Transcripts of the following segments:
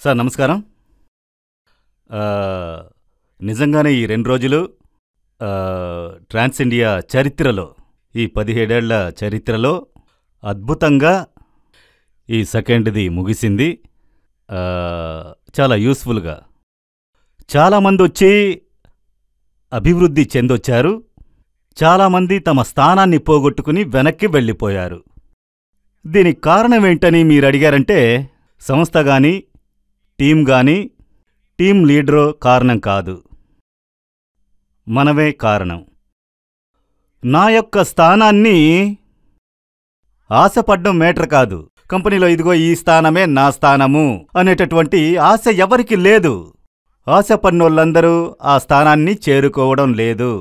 Sir నమస్కారం. నిజంగానే ఈ 2 రోజులు ట్రాన్స్ ఇండియా చరిత్రలో, ఈ 17 ఏళ్ల చరిత్రలో అద్భుతంగా ఈ సెకండ్ది ముగిసింది. చాలా యూస్ఫుల్గా చాలామంది వచ్చి అభివృద్ధి చెందొచ్చారు. చాలామంది తమ స్థానాన్ని పోగొట్టుకుని వెనక్కి వెళ్ళిపోయారు. దీనికి కారణమేంటని మీరు అడిగారంటే, సంస్థ గాని టీం గాని, టీం లీడరో కారణం కాదు, మనమే కారణం. నా యొక్క స్థానాన్ని ఆశపడ్డం మేటర్ కాదు. కంపెనీలో ఇదిగో ఈ స్థానమే నా స్థానము అనేటటువంటి ఆశ ఎవరికి లేదు. ఆశపడినోళ్ళందరూ ఆ స్థానాన్ని చేరుకోవడం లేదు.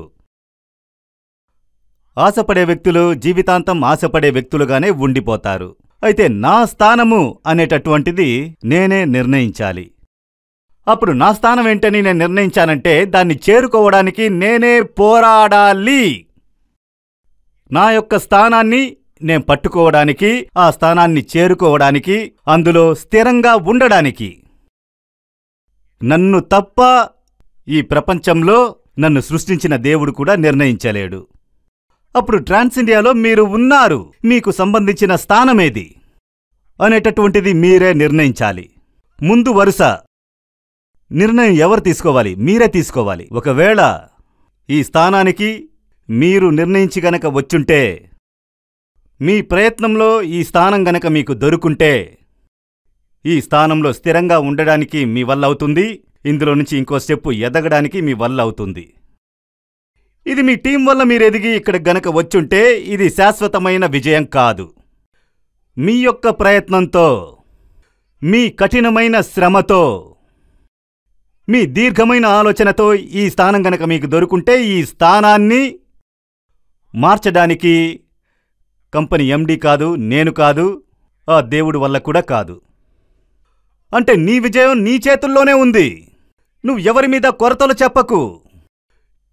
ఆశపడే వ్యక్తులు జీవితాంతం ఆశపడే వ్యక్తులుగానే ఉండిపోతారు. అయితే నా స్థానము అనేటటువంటిది నేనే నిర్ణయించాలి. అప్పుడు నా స్థానం ఏంటని నేను నిర్ణయించానంటే దాన్ని చేరుకోవడానికి నేనే పోరాడాలి. నా యొక్క స్థానాన్ని నేను పట్టుకోవడానికి, ఆ స్థానాన్ని చేరుకోవడానికి, అందులో స్థిరంగా ఉండడానికి నన్ను తప్ప ఈ ప్రపంచంలో నన్ను సృష్టించిన దేవుడు కూడా నిర్ణయించలేడు. అప్పుడు ట్రాన్స్ ఇండియాలో మీరు ఉన్నారు, మీకు సంబంధించిన స్థానమేది అనేటటువంటిది మీరే నిర్ణయించాలి. ముందు వరుస నిర్ణయం ఎవరు తీసుకోవాలి? మీరే తీసుకోవాలి. ఒకవేళ ఈ స్థానానికి మీరు నిర్ణయించి గనక వచ్చుంటే, మీ ప్రయత్నంలో ఈ స్థానం గనక మీకు దొరుకుంటే, ఈ స్థానంలో స్థిరంగా ఉండడానికి మీ వల్ల అవుతుంది. ఇందులో నుంచి ఇంకో స్టెప్పు ఎదగడానికి మీ వల్ల అవుతుంది. ఇది మీ టీం వల్ల మీరు ఎదిగి ఇక్కడ గనక వచ్చుంటే ఇది శాశ్వతమైన విజయం కాదు. మీ యొక్క ప్రయత్నంతో, మీ కఠినమైన శ్రమతో, మీ దీర్ఘమైన ఆలోచనతో ఈ స్థానం గనక మీకు దొరుకుంటే, ఈ స్థానాన్ని మార్చడానికి కంపెనీ ఎండీ కాదు, నేను కాదు, ఆ దేవుడి వల్ల కూడా కాదు. అంటే నీ విజయం నీ చేతుల్లోనే ఉంది. నువ్వు ఎవరి మీద కొరతలు చెప్పకు.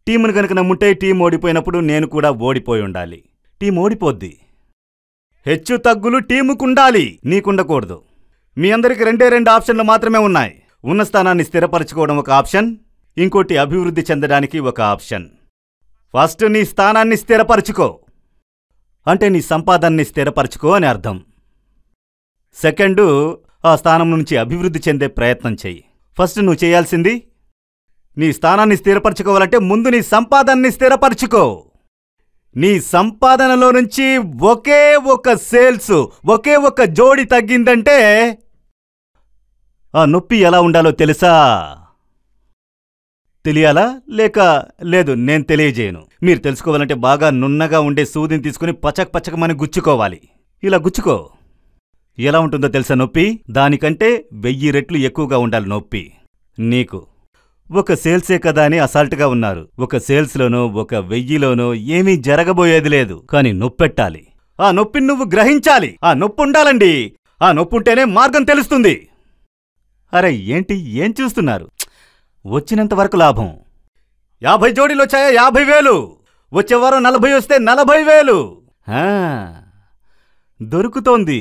టీమును గనక నమ్ముంటే టీం ఓడిపోయినప్పుడు నేను కూడా ఓడిపోయి ఉండాలి. టీం ఓడిపోద్ది. హెచ్చు తగ్గులు టీముకుండాలి, నీకుండకూడదు. మీ అందరికి 2 ఆప్షన్లు మాత్రమే ఉన్నాయి. ఉన్న స్థానాన్ని స్థిరపరచుకోవడం ఒక ఆప్షన్, ఇంకోటి అభివృద్ధి చెందడానికి ఒక ఆప్షన్. ఫస్ట్ నీ స్థానాన్ని స్థిరపరచుకో అంటే నీ సంపాదనని స్థిరపరచుకో అని అర్థం. సెకండు, ఆ స్థానం నుంచి అభివృద్ధి చెందే ప్రయత్నం చెయ్యి. ఫస్ట్ నువ్వు చేయాల్సింది, నీ స్థానాన్ని స్థిరపరచుకోవాలంటే ముందు నీ సంపాదనని స్థిరపరచుకో. నీ సంపాదనలో నుంచి ఒకే ఒక సేల్స్, ఒకే ఒక జోడి తగ్గిందంటే ఆ నొప్పి ఎలా ఉండాలో తెలుసా? తెలియాలా? లేక లేదు నేను తెలియజేయను. మీరు తెలుసుకోవాలంటే బాగా నున్నగా ఉండే సూదిని తీసుకుని పచకమని గుచ్చుకోవాలి. ఇలా గుచ్చుకో. ఎలా ఉంటుందో తెలుసా నొప్పి? దానికంటే 1000 రెట్లు ఎక్కువగా ఉండాలి నొప్పి. నీకు ఒక సేల్సే కదా అని అసాల్ట్గా ఉన్నారు. ఒక సేల్స్లోనో, ఒక 1000లోనో ఏమీ జరగబోయేది లేదు. కాని నొప్పెట్టాలి. ఆ నొప్పిని నువ్వు గ్రహించాలి. ఆ నొప్పి ఉండాలండి. ఆ నొప్పుంటేనే మార్గం తెలుస్తుంది. అరే ఏంటి, ఏం చూస్తున్నారు? వచ్చినంతవరకు లాభం. 50 జోడీలు వచ్చాయా? 50,000. వచ్చేవారం 40 వస్తే 40,000 దొరుకుతోంది.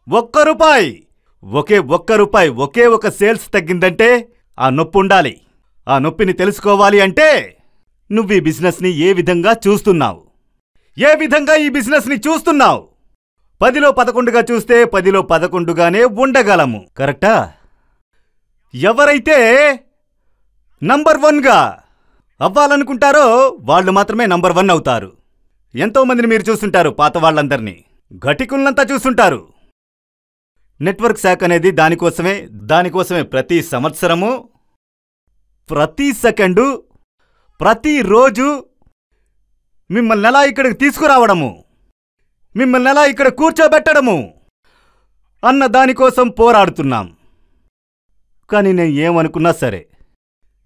₹1, ఒకే ఒకే ఒక సేల్స్ తగ్గిందంటే ఆ నొప్పి ఉండాలి. ఆ నొప్పిని తెలుసుకోవాలి అంటే నువ్వు ఈ బిజినెస్ని ఏ విధంగా చూస్తున్నావు, ఏ విధంగా ఈ బిజినెస్ని చూస్తున్నావు. 10లో 11గా చూస్తే 10లో 11గానే ఉండగలము. కరెక్టా? ఎవరైతే నంబర్ 1గా అవ్వాలనుకుంటారో వాళ్ళు మాత్రమే నంబర్ 1 అవుతారు. ఎంతోమందిని మీరు చూస్తుంటారు, పాత వాళ్ళందరినీ, ఘటికులంతా చూస్తుంటారు. నెట్వర్క్ శాఖ అనేది దానికోసమే ప్రతి సంవత్సరము, ప్రతి సెకండు, ప్రతిరోజు మిమ్మల్ని ఎలా ఇక్కడికి తీసుకురావడము, మిమ్మల్ని ఎలా ఇక్కడ కూర్చోబెట్టడము అన్న దానికోసం పోరాడుతున్నాం. కానీ నేను ఏమనుకున్నా సరే,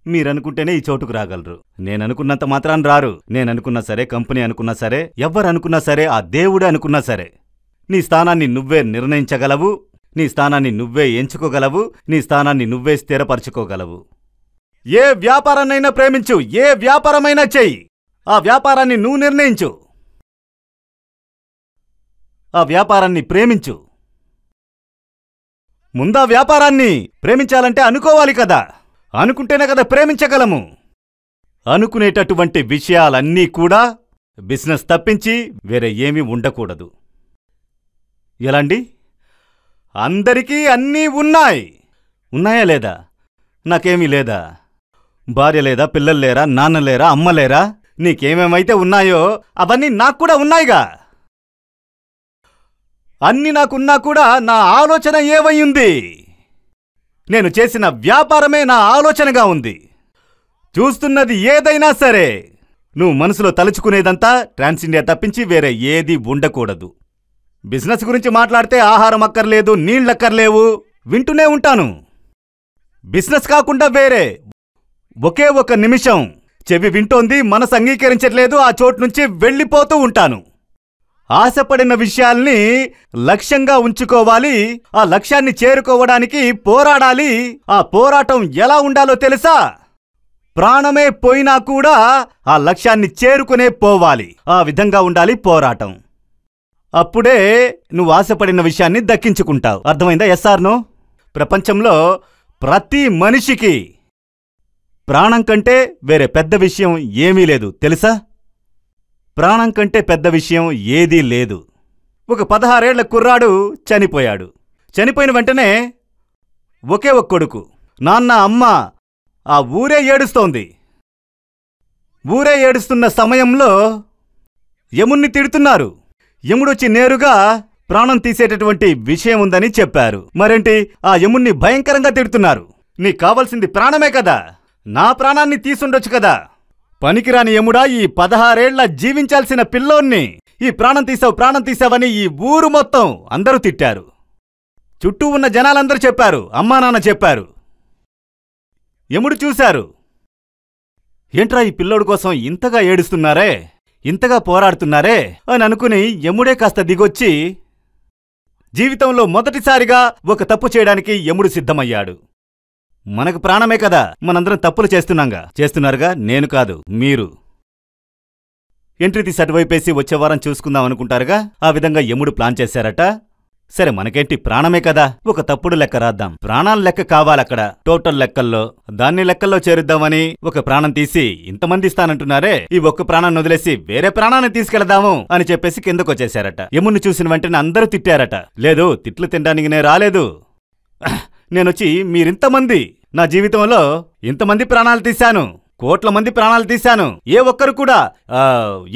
మీరనుకుంటేనే ఈ చోటుకు రాగలరు. నేననుకున్నంత మాత్రాన్ని రారు. నేననుకున్నా సరే, కంపెనీ అనుకున్నా సరే, ఎవ్వరనుకున్నా సరే, ఆ దేవుడే అనుకున్నా సరే, నీ స్థానాన్ని నువ్వే నిర్ణయించగలవు. నీ స్థానాన్ని నువ్వే ఎంచుకోగలవు. నీ స్థానాన్ని నువ్వే స్థిరపరచుకోగలవు. ఏ వ్యాపారాన్నైనా ప్రేమించు, ఏ వ్యాపారమైనా చెయ్యి. ఆ వ్యాపారాన్ని నువ్వు నిర్ణయించు. ఆ వ్యాపారాన్ని ప్రేమించు. ముందా వ్యాపారాన్ని ప్రేమించాలంటే అనుకోవాలి కదా, అనుకుంటేనే కదా ప్రేమించగలము. అనుకునేటటువంటి విషయాలన్నీ కూడా బిజినెస్ తప్పించి వేరే ఏమీ ఉండకూడదు. ఎలాండి? అందరికీ అన్నీ ఉన్నాయా లేదా? నాకేమీ లేదా? భార్య లేదా, పిల్లలు లేరా, నాన్న లేరా, అమ్మ లేరా? నీకేమేమైతే ఉన్నాయో అవన్నీ నాకు కూడా ఉన్నాయిగా. అన్నీ నాకున్నా కూడా నా ఆలోచన ఏవయ్యుంది? నేను చేసిన వ్యాపారమే నా ఆలోచనగా ఉంది. చూస్తున్నది ఏదైనా సరే నువ్వు మనసులో తలుచుకునేదంతా ట్రాన్స్ ఇండియా తప్పించి వేరే ఏది ఉండకూడదు. బిజినెస్ గురించి మాట్లాడితే ఆహారం అక్కర్లేదు, నీళ్ళక్కర్లేవు, వింటూనే ఉంటాను. బిజినెస్ కాకుండా వేరే ఒకే ఒక నిమిషం చెవి వింటోంది, మనసు అంగీకరించట్లేదు, ఆ చోటు నుంచి వెళ్ళిపోతూ ఉంటాను. ఆశపడిన విషయాల్ని లక్ష్యంగా ఉంచుకోవాలి, ఆ లక్ష్యాన్ని చేరుకోవడానికి పోరాడాలి. ఆ పోరాటం ఎలా ఉండాలో తెలుసా? ప్రాణమే పోయినా కూడా ఆ లక్ష్యాన్ని చేరుకునే పోవాలి. ఆ విధంగా ఉండాలి పోరాటం. అప్పుడే నువ్వు ఆశపడిన విషయాన్ని దక్కించుకుంటావు. అర్థమైందా? Yes or no? ప్రపంచంలో ప్రతి మనిషికి ప్రాణం కంటే వేరే పెద్ద విషయం ఏమీ లేదు, తెలుసా? ప్రాణం కంటే పెద్ద విషయం ఏదీ లేదు. ఒక 16 ఏళ్ల కుర్రాడు చనిపోయాడు. చనిపోయిన వెంటనే ఒకే ఒక కొడుకు, నాన్న, అమ్మ, ఆ ఊరే ఏడుస్తోంది. ఊరే ఏడుస్తున్న సమయంలో యముణ్ణి తిడుతున్నారు. యముడొచ్చి నేరుగా ప్రాణం తీసేటటువంటి విషయం ఉందని చెప్పారు. మరేంటి, ఆ యముణ్ణి భయంకరంగా తిడుతున్నారు. నీకు కావాల్సింది ప్రాణమే కదా, నా ప్రాణాన్ని తీసుండొచ్చు కదా. పనికిరాని యముడా, ఈ 16 ఏళ్ల జీవించాల్సిన పిల్లోన్ని ఈ ప్రాణం తీసావని ఈ ఊరు మొత్తం అందరూ తిట్టారు. చుట్టూ ఉన్న జనాలందరూ చెప్పారు, అమ్మా నాన్న చెప్పారు. యముడు చూశారు, ఏంట్రా ఈ పిల్లోడు కోసం ఇంతగా ఏడుస్తున్నారే, ఇంతగా పోరాడుతున్నారే అని అనుకుని యముడే కాస్త దిగొచ్చి జీవితంలో మొదటిసారిగా ఒక తప్పు చేయడానికి యముడు సిద్ధమయ్యాడు. మనకు ప్రాణమే కదా, మనందరం తప్పులు చేస్తున్నారుగా. నేను కాదు, మీరు. ఎంట్రీ తీసి అటువైపేసి వచ్చే వారం చూసుకుందాం అనుకుంటారుగా. ఆ విధంగా యముడు ప్లాన్ చేశారట. సరే, మనకేంటి, ప్రాణమే కదా, ఒక తప్పుడు లెక్క రాద్దాం. ప్రాణాల లెక్క కావాలక్కడ టోటల్ లెక్కల్లో. దాన్ని లెక్కల్లో చేరుద్దామని ఒక ప్రాణం తీసి ఇంతమంది ఇస్తానంటున్నారే, ఈ ఒక్క ప్రాణాన్ని వదిలేసి వేరే ప్రాణాన్ని తీసుకెళదాము అని చెప్పేసి కిందకొచ్చేశారట. యముణ్ణి చూసిన వెంటనే అందరూ తిట్టారట. లేదు, తిట్లు తినడానికి నేను రాలేదు. నేనొచ్చి మీరింతమంది, నా జీవితంలో ఇంతమంది ప్రాణాలు తీశాను, కోట్ల మంది ప్రాణాలు తీశాను, ఏ ఒక్కరు కూడా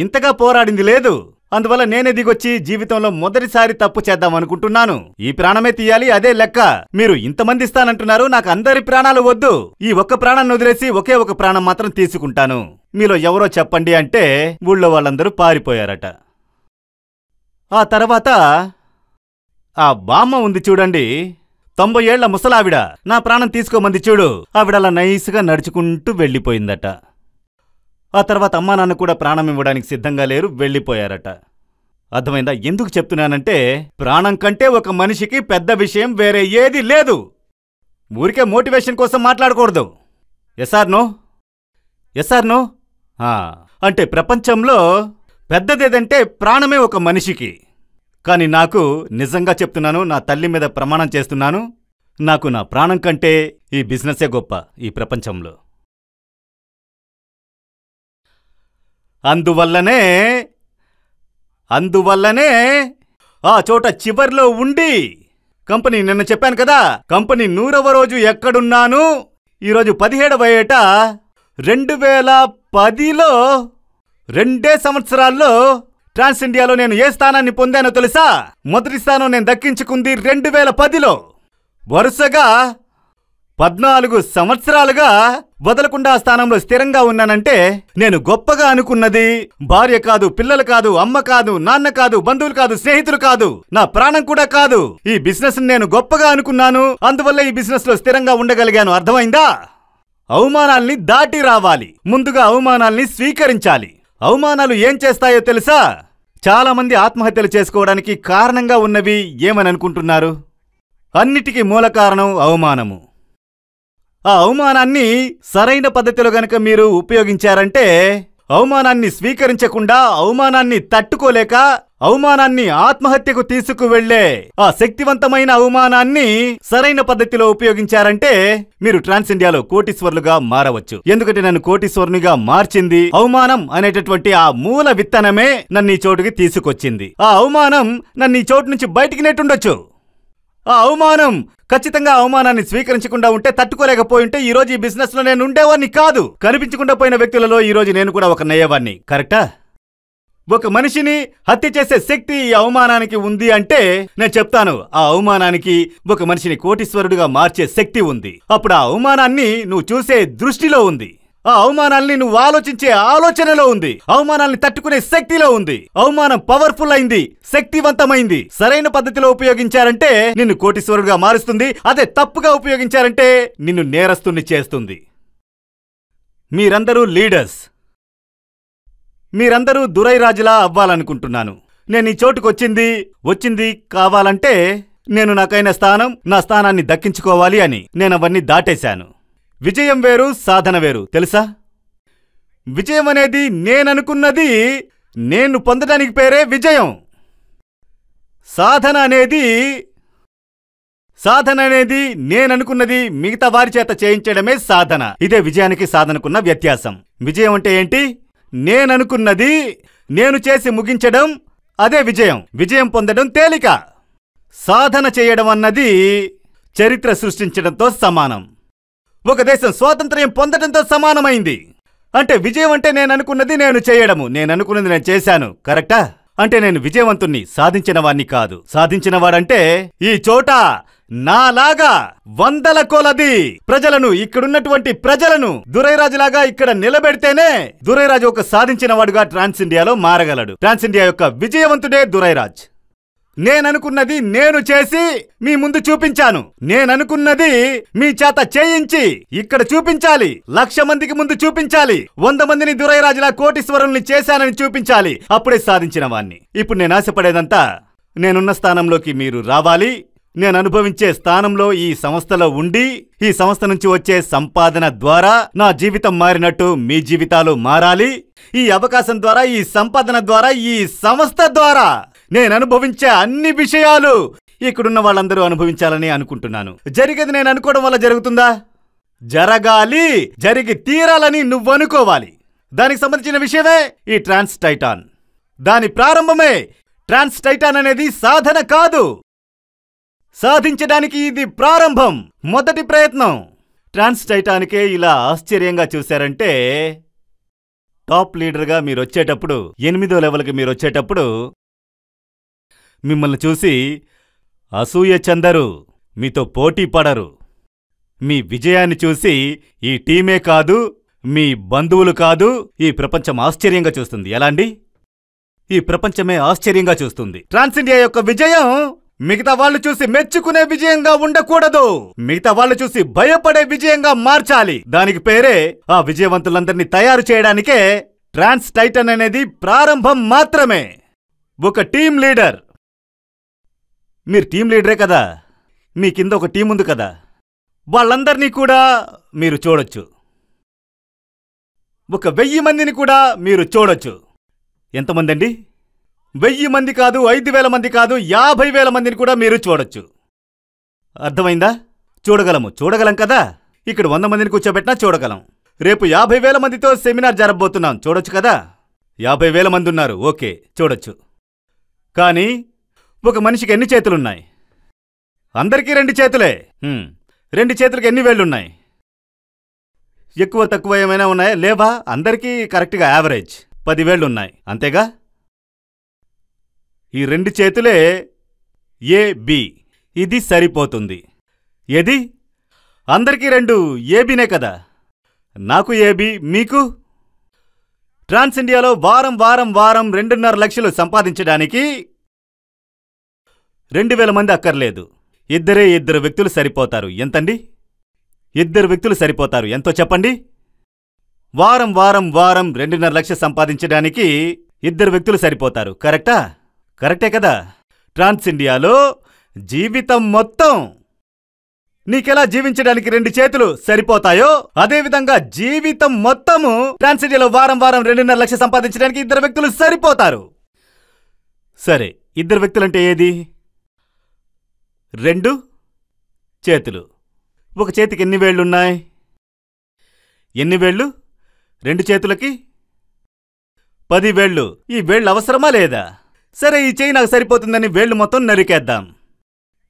ఇంతగా పోరాడింది లేదు. అందువల్ల నేనే దిగొచ్చి జీవితంలో మొదటిసారి తప్పు చేద్దామనుకుంటున్నాను. ఈ ప్రాణమే తీయాలి, అదే లెక్క. మీరు ఇంతమంది ఇస్తానంటున్నారు, నాకు అందరి ప్రాణాలు వద్దు. ఈ ఒక్క ప్రాణాన్ని వదిలేసి ఒకే ఒక ప్రాణం మాత్రం తీసుకుంటాను. మీలో ఎవరో చెప్పండి అంటే ఊళ్ళో వాళ్ళందరూ పారిపోయారట. ఆ తర్వాత ఆ బామ్మ ఉంది చూడండి, 90 ఏళ్ల ముసలావిడ, నా ప్రాణం తీసుకోమంది చూడు, ఆవిడలా నైస్గా నడుచుకుంటూ వెళ్ళిపోయిందట. ఆ తర్వాత అమ్మా నాన్న కూడా ప్రాణం ఇవ్వడానికి సిద్ధంగా లేరు, వెళ్ళిపోయారట. అర్థమైందా? ఎందుకు చెప్తున్నానంటే, ప్రాణం కంటే ఒక మనిషికి పెద్ద విషయం వేరే ఏది లేదు. ఊరికే మోటివేషన్ కోసం మాట్లాడకూడదు. Yes or no? Yes or no? అంటే ప్రపంచంలో పెద్దదేదంటే ప్రాణమే ఒక మనిషికి. కానీ నాకు నిజంగా చెప్తున్నాను, నా తల్లి మీద ప్రమాణం చేస్తున్నాను, నాకు నా ప్రాణం కంటే ఈ బిజినెసే గొప్ప ఈ ప్రపంచంలో. అందువల్లనే ఆ చోట చివర్లో ఉండి కంపెనీ, నిన్న చెప్పాను కదా, కంపెనీ 100వ రోజు ఎక్కడున్నాను, ఈరోజు 17వ ఏట 2010లో 2 సంవత్సరాల్లో ట్రాన్స్ ఇండియాలో నేను ఏ స్థానాన్ని పొందానో తెలుసా? మొదటి స్థానం నేను దక్కించుకుంది 2010లో. వరుసగా 14 సంవత్సరాలుగా వదలకుండా ఆ స్థానంలో స్థిరంగా ఉన్నానంటే నేను గొప్పగా అనుకున్నది భార్య కాదు, పిల్లలు కాదు, అమ్మ కాదు, నాన్న కాదు, బంధువులు కాదు, స్నేహితులు కాదు, నా ప్రాణం కూడా కాదు. ఈ బిజినెస్ నేను గొప్పగా అనుకున్నాను, అందువల్ల ఈ బిజినెస్ లో స్థిరంగా ఉండగలిగాను. అర్థమైందా? అవమానాల్ని దాటి రావాలి, ముందుగా అవమానాల్ని స్వీకరించాలి. అవమానాలు ఏం చేస్తాయో తెలుసా? చాలా మంది ఆత్మహత్యలు చేసుకోవడానికి కారణంగా ఉన్నవి ఏమని అనుకుంటున్నారు? అన్నిటికీ మూల కారణం అవమానము. ఆ అవమానాన్ని సరైన పద్ధతిలో గనక మీరు ఉపయోగించారంటే అవమానాన్ని స్వీకరించకుండా, అవమానాన్ని తట్టుకోలేక, అవమానాన్ని ఆత్మహత్యకు తీసుకువెళ్లే ఆ శక్తివంతమైన అవమానాన్ని సరైన పద్ధతిలో ఉపయోగించారంటే మీరు ట్రాన్స్ ఇండియాలో కోటీశ్వర్లుగా మారవచ్చు. ఎందుకంటే నన్ను కోటీశ్వరునిగా మార్చింది అవమానం అనేటటువంటి ఆ మూల విత్తనమే నన్ను ఈ చోటుకి తీసుకొచ్చింది. ఆ అవమానం నన్ను ఈ చోటు నుంచి బయటికి నెట్టుండొచ్చు. ఆ అవమానం ఖచ్చితంగా అవమానాన్ని స్వీకరించకుండా ఉంటే, తట్టుకోలేకపోయి ఉంటే ఈ రోజు ఈ బిజినెస్ లో నేను ఉండేవాడిని కాదు. కనిపించకుండా పోయిన వ్యక్తులలో ఈ రోజు నేను కూడా ఒక నయ్యేవాడిని. కరెక్టా? ఒక మనిషిని హత్య చేసే శక్తి ఈ అవమానానికి ఉంది అంటే నేను చెప్తాను, ఆ అవమానానికి ఒక మనిషిని కోటీశ్వరుడిగా మార్చే శక్తి ఉంది. అప్పుడు ఆ అవమానాన్ని నువ్వు చూసే దృష్టిలో ఉంది, ఆ అవమానాల్ని నువ్వు ఆలోచించే ఆలోచనలో ఉంది, అవమానాల్ని తట్టుకునే శక్తిలో ఉంది. అవమానం పవర్ఫుల్ అయింది, శక్తివంతమైంది. సరైన పద్ధతిలో ఉపయోగించారంటే నిన్ను కోటీశ్వరుడిగా మారుస్తుంది. అదే తప్పుగా ఉపయోగించారంటే నిన్ను నేరస్తుని చేస్తుంది. మీరందరూ లీడర్స్, మీరందరూ దురైరాజులా అవ్వాలనుకుంటున్నాను. నేను ఈ చోటుకు వచ్చింది కావాలంటే నేను నాకైన స్థానం, నా స్థానాన్ని దక్కించుకోవాలి అని నేను అవన్నీ దాటేశాను. విజయం వేరు, సాధన వేరు, తెలుసా? విజయం అనేది నేననుకున్నది నేను పొందడానికి పేరే విజయం. సాధన అనేది నేననుకున్నది మిగతా వారి చేత చేయించడమే సాధన. ఇదే విజయానికి సాధనకున్న వ్యత్యాసం. విజయం అంటే ఏంటి? నేననుకున్నది నేను చేసి ముగించడం, అదే విజయం. విజయం పొందడం తేలిక. సాధన చేయడం అన్నది చరిత్ర సృష్టించడంతో సమానం. ఒక దేశం స్వాతంత్ర్యం పొందడంతో సమానమైంది. అంటే విజయం అంటే నేననుకున్నది నేను చేయడము, నేననుకున్నది నేను చేశాను. కరెక్టా? అంటే నేను విజయవంతుణ్ణి, సాధించిన వాణ్ణి కాదు. సాధించిన వాడంటే ఈ చోట నాలాగా వందల కొలది ప్రజలను, ఇక్కడున్నటువంటి ప్రజలను దురైరాజులాగా ఇక్కడ నిలబెడితేనే దురైరాజు ఒక సాధించిన వాడుగా ట్రాన్స్ ఇండియాలో మారగలడు. ట్రాన్స్ ఇండియా యొక్క విజయవంతుడే దురైరాజ్. నేననుకున్నది నేను చేసి మీ ముందు చూపించాను. నేననుకున్నది మీ చేత చేయించి ఇక్కడ చూపించాలి. 1,00,000 మందికి ముందు చూపించాలి. 100 మందిని దురైరాజులా కోటీశ్వరుల్ని చేశానని చూపించాలి. అప్పుడే సాధించిన వాణ్ణి. ఇప్పుడు నేను ఆశపడేదంతా నేనున్న స్థానంలోకి మీరు రావాలి. నేను అనుభవించే స్థానంలో ఈ సంస్థలో ఉండి, ఈ సంస్థ నుంచి వచ్చే సంపాదన ద్వారా నా జీవితం మారినట్టు మీ జీవితాలు మారాలి. ఈ అవకాశం ద్వారా, ఈ సంపాదన ద్వారా, ఈ సంస్థ ద్వారా నేను అనుభవించే అన్ని విషయాలు ఇక్కడున్న వాళ్ళందరూ అనుభవించాలని అనుకుంటున్నాను. జరిగేది నేను అనుకోవడం వల్ల జరుగుతుందా? జరగాలి, జరిగి తీరాలని నువ్వనుకోవాలి. దానికి సంబంధించిన విషయమే ఈ ట్రాన్స్ టైటాన్. దాని ప్రారంభమే. ట్రాన్స్ టైటాన్ అనేది సాధన కాదు, సాధించడానికి ఇది ప్రారంభం, మొదటి ప్రయత్నం. ట్రాన్స్ టైటాన్కే ఇలా ఆశ్చర్యంగా చూశారంటే, టాప్ లీడర్గా మీరొచ్చేటప్పుడు, 8వ లెవెల్కి మీరొచ్చేటప్పుడు మిమ్మల్ని చూసి అసూయ చెందరు, మీతో పోటీ పడరు. మీ విజయాన్ని చూసి ఈ టీమే కాదు, మీ బంధువులు కాదు, ఈ ప్రపంచం ఆశ్చర్యంగా చూస్తుంది. ఎలా అండి? ఈ ప్రపంచమే ఆశ్చర్యంగా చూస్తుంది. ట్రాన్స్ ఇండియా యొక్క విజయం మిగతా వాళ్ళు చూసి మెచ్చుకునే విజయంగా ఉండకూడదు. మిగతా వాళ్ళు చూసి భయపడే విజయంగా మార్చాలి. దానికి పేరే, ఆ విజయవంతులందరినీ తయారు చేయడానికే ట్రాన్స్ టైటాన్ అనేది ప్రారంభం మాత్రమే. ఒక టీం లీడర్. మీరు టీం లీడరే కదా, మీ కింద ఒక టీం ఉంది కదా, వాళ్ళందరినీ కూడా మీరు చూడొచ్చు. ఒక 1000 మందిని కూడా మీరు చూడొచ్చు. ఎంతమంది అండి? 1000 మంది కాదు, 5,000 మంది కాదు, 50,000 మందిని కూడా మీరు చూడొచ్చు. అర్థమైందా? చూడగలం కదా. ఇక్కడ 100 మందిని కూర్చోబెట్టినా చూడగలం. రేపు 50,000 మందితో సెమినార్ జరగబోతున్నాం, చూడొచ్చు కదా. 50,000 మంది ఉన్నారు, ఓకే, చూడొచ్చు. కానీ ఒక మనిషికి ఎన్ని చేతులున్నాయి? అందరికీ 2 చేతులే. 2 చేతులకి ఎన్ని వేళ్లున్నాయి? ఎక్కువ తక్కువ ఏమైనా ఉన్నాయా? లేవా? అందరికీ కరెక్ట్గా యావరేజ్ 10 వేళ్లున్నాయి, అంతేగా. ఈ 2 చేతులే ఏబి, ఇది సరిపోతుంది. ఏది? అందరికీ 2 ఏబీనే కదా. నాకు ఏబి, మీకు? ట్రాన్స్ ఇండియాలో వారం 2.5 లక్షలు సంపాదించడానికి 2,000 మంది అక్కర్లేదు. 2 వ్యక్తులు సరిపోతారు. ఎంతండి? 2 వ్యక్తులు సరిపోతారు. ఎంతో చెప్పండి. వారం 2.5 లక్షలు సంపాదించడానికి 2 వ్యక్తులు సరిపోతారు. కరెక్టా? కరెక్టే కదా. ట్రాన్స్ ఇండియాలో జీవితం మొత్తం నీకెలా జీవించడానికి 2 చేతులు సరిపోతాయో అదేవిధంగా జీవితం మొత్తము ట్రాన్సిటీలో వారం 2.5 లక్షలు సంపాదించడానికి 2 వ్యక్తులు సరిపోతారు. సరే, 2 వ్యక్తులంటే ఏది? 2 చేతులు. ఒక చేతికి ఎన్ని వేళ్లున్నాయి? ఎన్ని వేళ్ళు? 2 చేతులకి 10 వేళ్ళు. ఈ వేళ్ళు అవసరమా లేదా? సరే, ఈ చెయ్యి నాకు సరిపోతుందని వేళ్ళు మొత్తం నరికేద్దాం.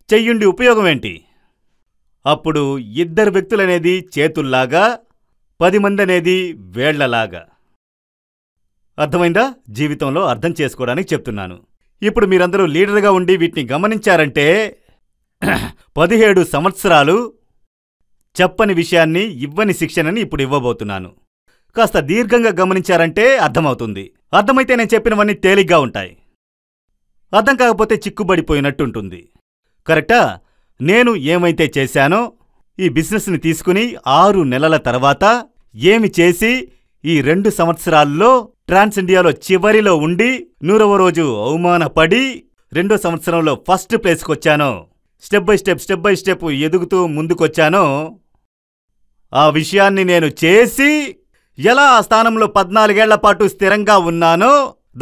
చెయ్యుండి ఉపయోగం ఏంటి? అప్పుడు 2 వ్యక్తులనేది చేతుల్లాగా, 10 మంది అనేది వేళ్లలాగా. అర్థమైందా? జీవితంలో అర్థం చేసుకోవడానికి చెప్తున్నాను. ఇప్పుడు మీరందరూ లీడర్గా ఉండి వీటిని గమనించారంటే 17 సంవత్సరాలు చెప్పని విషయాన్ని ఇవ్వని శిక్షణని ఇప్పుడు ఇవ్వబోతున్నాను. కాస్త దీర్ఘంగా గమనించారంటే అర్థమవుతుంది. అర్థమైతే నేను చెప్పినవన్నీ తేలిగ్గా ఉంటాయి. అర్థం కాకపోతే చిక్కుబడిపోయినట్టుంటుంది. కరెక్టా? నేను ఏమైతే చేశానో ఈ బిజినెస్ని తీసుకుని 6 నెలల తర్వాత ఏమి చేసి ఈ 2 సంవత్సరాల్లో ట్రాన్స్ ఇండియాలో చివరిలో ఉండి 100వ రోజు అవమానపడి 2వ సంవత్సరంలో ఫస్ట్ ప్లేస్కొచ్చానో, స్టెప్ బై స్టెప్ ఎదుగుతూ ముందుకొచ్చానో ఆ విషయాన్ని నేను చేసి ఎలా ఆ స్థానంలో 14 ఏళ్ల పాటు స్థిరంగా ఉన్నానో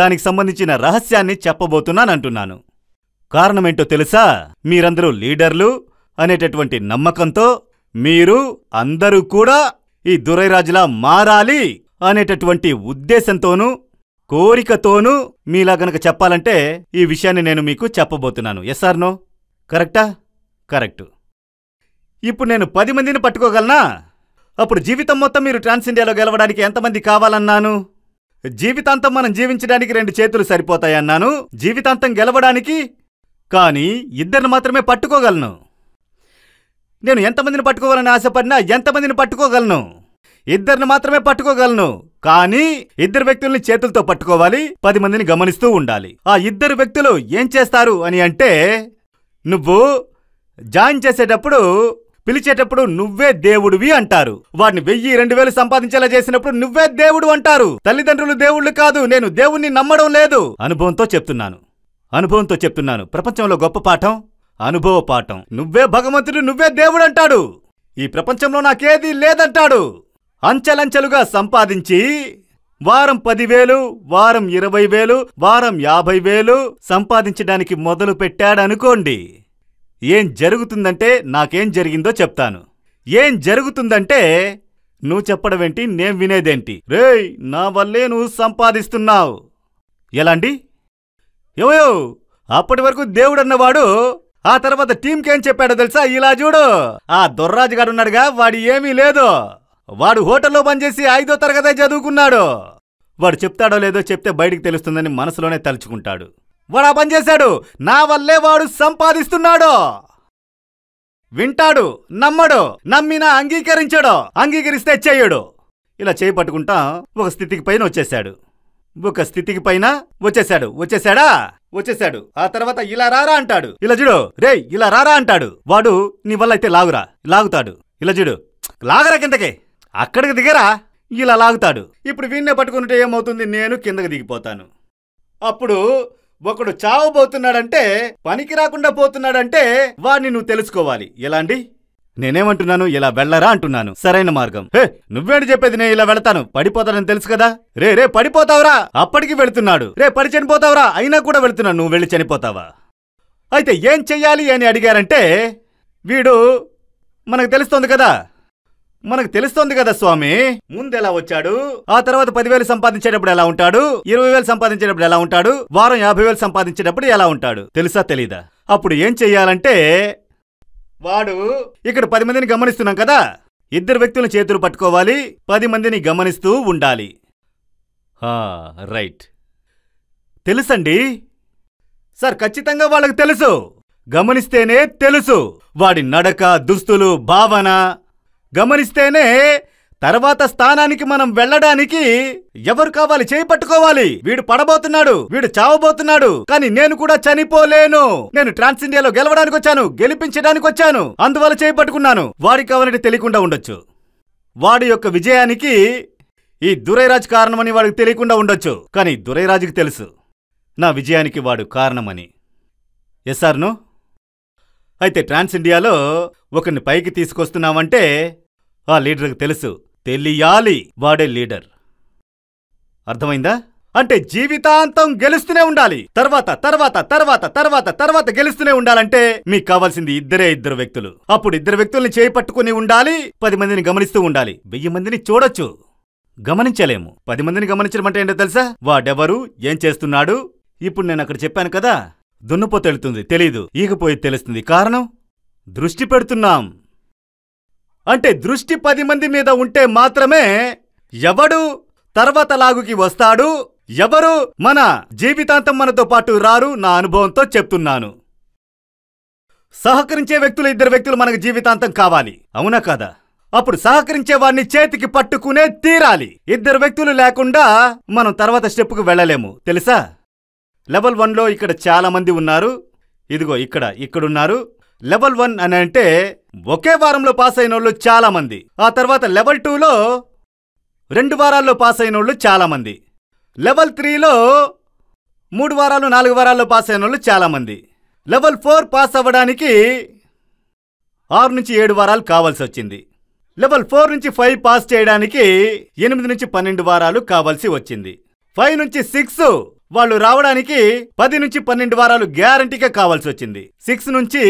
దానికి సంబంధించిన రహస్యాన్ని చెప్పబోతున్నానంటున్నాను. కారణమేంటో తెలుసా? మీరందరూ లీడర్లు అనేటటువంటి నమ్మకంతో మీరు అందరూ కూడా ఈ దురైరాజులా మారాలి అనేటటువంటి ఉద్దేశంతోనూ కోరికతోనూ మీలా గనక చెప్పాలంటే ఈ విషయాన్ని నేను మీకు చెప్పబోతున్నాను. Yes or no? కరెక్టా? కరెక్టు. ఇప్పుడు నేను 10 మందిని పట్టుకోగలనా? అప్పుడు జీవితం మొత్తం మీరు ట్రాన్స్ ఇండియాలో గెలవడానికి ఎంతమంది కావాలన్నాను? జీవితాంతం మనం జీవించడానికి 2 చేతులు సరిపోతాయన్నాను. జీవితాంతం గెలవడానికి కానీ 2ని మాత్రమే పట్టుకోగలను. నేను ఎంతమందిని పట్టుకోవాలని ఆశపడినా ఎంతమందిని పట్టుకోగలను? 2ని మాత్రమే పట్టుకోగలను. కానీ 2 వ్యక్తుల్ని చేతులతో పట్టుకోవాలి, 10 మందిని గమనిస్తూ ఉండాలి. ఆ 2 వ్యక్తులు ఏం చేస్తారు అని అంటే, నువ్వు జాయిన్ చేసేటప్పుడు పిలిచేటప్పుడు నువ్వే దేవుడివి అంటారు. వాడిని 1000-2000 సంపాదించేలా చేసినప్పుడు నువ్వే దేవుడు అంటారు. తల్లిదండ్రులు దేవుళ్ళు కాదు. నేను దేవుణ్ణి నమ్మడం లేదు. అనుభవంతో చెప్తున్నాను. ప్రపంచంలో గొప్ప పాఠం అనుభవ పాఠం. నువ్వే భగవంతుడు, నువ్వే దేవుడు అంటాడు. ఈ ప్రపంచంలో నాకేదీ లేదంటాడు. అంచెలంచెలుగా సంపాదించి వారం 10,000, వారం 20,000, వారం 50,000 సంపాదించడానికి మొదలు పెట్టాడనుకోండి. ఏం జరుగుతుందంటే నాకేం జరిగిందో చెప్తాను. ఏం జరుగుతుందంటే నువ్వు చెప్పడమేంటి, నేను వినేదేంటి? రేయ్, నా వల్లే నువ్వు సంపాదిస్తున్నావు. ఎలాంటి ఏమయ్యో, అప్పటి వరకు దేవుడన్నవాడు ఆ తర్వాత టీంకేం చెప్పాడో తెలుసా? ఇలా చూడు, ఆ దొర్రాజుగాడున్నాడుగా, వాడి ఏమీ లేదు. వాడు హోటల్లో పనిచేసి 5వ తరగతే చదువుకున్నాడు. వాడు చెప్తాడో లేదో చెప్తే బయటికి తెలుస్తుందని మనసులోనే తలుచుకుంటాడు. వాడు ఆ పని చేశాడు. నా వల్లే వాడు సంపాదిస్తున్నాడు. వింటాడు, నమ్మడు. నమ్మినా అంగీకరించాడు, అంగీకరిస్తే చెయ్యడు. ఇలా చేయి పట్టుకుంటా ఒక స్థితికి పైన వచ్చేశాడు. వచ్చేశాడు. ఆ తర్వాత ఇలా రారా అంటాడు. ఇలా చూడు, రేయ్ ఇలా రారా అంటాడు. వాడు నీ వల్ల అయితే లాగుతాడు. ఇలా చూడు, లాగరా కిందకే, అక్కడికి దిగరా, ఇలా లాగుతాడు. ఇప్పుడు వీణ్ణే పట్టుకుంటే ఏమవుతుంది? నేను కిందకి దిగిపోతాను. అప్పుడు ఒకడు చావబోతున్నాడంటే, పనికి రాకుండా పోతున్నాడంటే వాడిని నువ్వు తెలుసుకోవాలి. ఎలా అండి? నేనేమంటున్నాను? ఇలా వెళ్ళరా అంటున్నాను. సరైన మార్గం. హే, నువ్వేంటి చెప్పేది? నేను ఇలా వెళతాను, పడిపోతానని తెలుసు కదా. రే పడిపోతావురా, అప్పటికి వెళుతున్నాడు. పడి చనిపోతావురా, అయినా కూడా వెళుతున్నాను. నువ్వు వెళ్ళి చనిపోతావా? అయితే ఏం చెయ్యాలి అని అడిగారంటే, వీడు మనకు తెలుస్తోంది కదా స్వామి, ముందెలా వచ్చాడు, ఆ తర్వాత 10,000 సంపాదించేటప్పుడు ఎలా ఉంటాడు, 20,000 సంపాదించేటప్పుడు ఎలా ఉంటాడు, వారం 50,000 సంపాదించేటప్పుడు ఎలా ఉంటాడు, తెలుసా తెలీదా? అప్పుడు ఏం చెయ్యాలంటే, వాడు ఇక్కడ 10 మందిని గమనిస్తున్నాం కదా, 2 వ్యక్తుల చేతులు పట్టుకోవాలి, 10 మందిని గమనిస్తూ ఉండాలి. రైట్, తెలుసండి సార్, ఖచ్చితంగా వాళ్ళకి తెలుసు. గమనిస్తేనే తెలుసు. వాడి నడక, దుస్తులు, భావన గమనిస్తేనే తర్వాత స్థానానికి మనం వెళ్ళడానికి ఎవరు కావాలి? చేయి పట్టుకోవాలి. వీడు పడబోతున్నాడు, వీడు చావబోతున్నాడు, కానీ నేను కూడా చనిపోలేను. నేను ట్రాన్స్ ఇండియాలో గెలవడానికి వచ్చాను, గెలిపించడానికి వచ్చాను, అందువల్ల చేయి పట్టుకున్నాను. వాడికి కావాలంటే తెలియకుండా ఉండొచ్చు. వాడి యొక్క విజయానికి ఈ దురైరాజు కారణమని వాడికి తెలియకుండా ఉండొచ్చు, కానీ దురైరాజుకి తెలుసు నా విజయానికి వాడు కారణమని. Yes or no? అయితే ట్రాన్స్ ఇండియాలో ఒకరిని పైకి తీసుకొస్తున్నామంటే ఆ లీడర్కి తెలుసు, తెలియాలి వాడే లీడర్. అర్థమైందా? అంటే జీవితాంతం గెలుస్తూనే ఉండాలి, తర్వాత తర్వాత తర్వాత తర్వాత తర్వాత గెలుస్తూనే ఉండాలంటే మీకు కావాల్సింది ఇద్దరు వ్యక్తులు. అప్పుడు ఇద్దరు వ్యక్తుల్ని చేయి పట్టుకుని ఉండాలి, 10 మందిని గమనిస్తూ ఉండాలి. 1000 మందిని చూడొచ్చు, గమనించలేము. 10 మందిని గమనించడం అంటే ఏంటో తెలుసా? వాడెవరు, ఏం చేస్తున్నాడు. ఇప్పుడు నేను అక్కడ చెప్పాను కదా, దున్నపో తెలుతుంది, తెలీదు, ఈగపోయి తెలుస్తుంది. కారణం దృష్టి పెడుతున్నాం. అంటే దృష్టి 10 మంది మీద ఉంటే మాత్రమే ఎవడు తర్వాత లాగుకి వస్తాడు, ఎవరు మన జీవితాంతం మనతో పాటు రారు. నా అనుభవంతో చెప్తున్నాను. సహకరించే వ్యక్తులు, 2 వ్యక్తులు మనకు జీవితాంతం కావాలి, అవునా కాదా? అప్పుడు సహకరించే వాడిని చేతికి పట్టుకునే తీరాలి. 2 వ్యక్తులు లేకుండా మనం తర్వాత స్టెప్కు వెళ్ళలేము, తెలుసా? లెవెల్ 1లో ఇక్కడ చాలా మంది ఉన్నారు. ఇదిగో ఇక్కడున్నారు. లెవెల్ 1 అని అంటే ఒకే వారంలో పాస్ అయిన వాళ్ళు చాలా మంది. ఆ తర్వాత లెవెల్ 2లో 2 వారాల్లో పాస్ అయిన వాళ్ళు చాలా మంది. లెవెల్ 3లో 3 వారాలు 4 వారాల్లో పాస్ అయిన వాళ్ళు చాలా మంది. లెవెల్ 4 పాస్ అవ్వడానికి 6 నుంచి 7 వారాలు కావాల్సి వచ్చింది. లెవెల్ 4 నుంచి 5 పాస్ చేయడానికి 8 నుంచి 12 వారాలు కావాల్సి వచ్చింది. 5 నుంచి 6 వాళ్ళు రావడానికి 10 నుంచి 12 వారాలు గ్యారంటీగా కావాల్సి వచ్చింది. 6 నుంచి